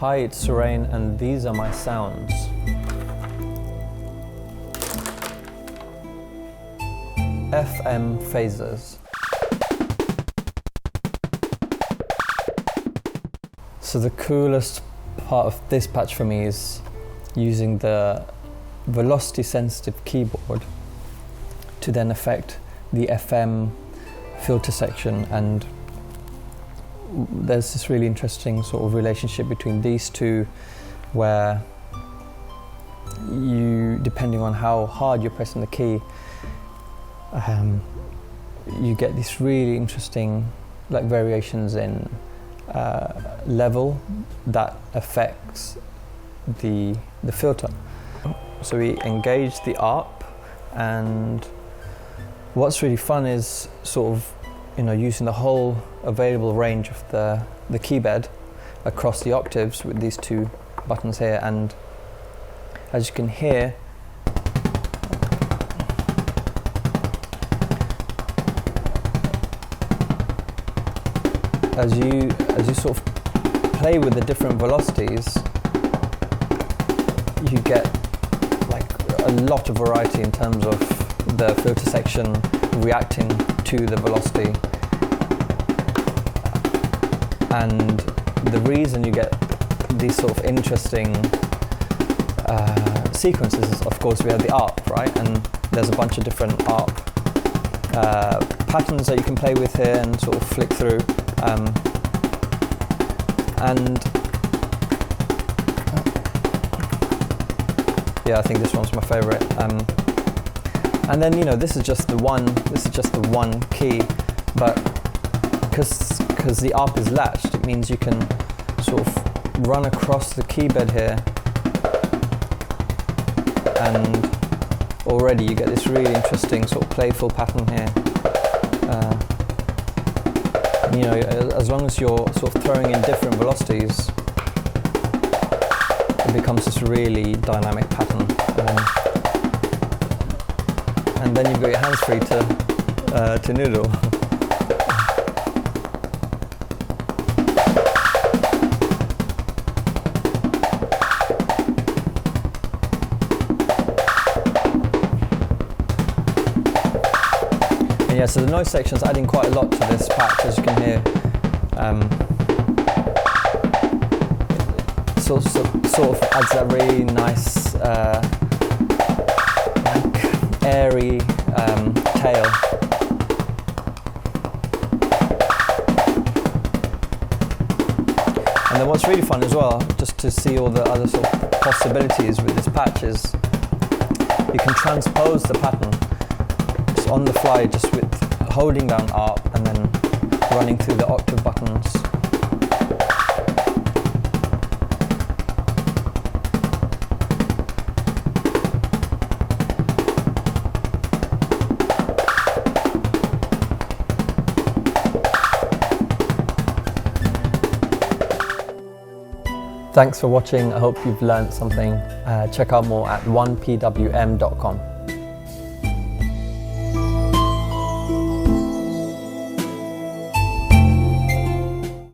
Hi, it's Suren, and these are my sounds. FM phasers. So the coolest part of this patch for me is using the velocity sensitive keyboard to then affect the FM filter section, and there's this really interesting sort of relationship between these two where you, depending on how hard you're pressing the key, you get these really interesting variations in level that affects the filter. So we engage the ARP, and what's really fun is sort of using the whole available range of the keyboard across the octaves with these two buttons here, and as you can hear, as you sort of play with the different velocities, you get a lot of variety in terms of the filter section reacting to the velocity. And the reason you get these sort of interesting sequences is, of course, we have the ARP, right? And there's a bunch of different ARP patterns that you can play with here and sort of flick through. And yeah, I think this one's my favorite. And then this is just the one key, but because the ARP is latched, it means you can sort of run across the keyboard here, and already you get this really interesting sort of playful pattern here. As long as you're sort of throwing in different velocities, it becomes this really dynamic pattern. And then you've got your hands free to noodle. And yeah, so the noise section's adding quite a lot to this patch, as you can hear. Sort of adds that really nice, airy tail. And then what's really fun as well, just to see all the other sort of possibilities with this patch, is you can transpose the pattern just on the fly, just with holding down ARP and then running through the octave buttons. Thanks for watching. I hope you've learned something. Check out more at 1pwm.com.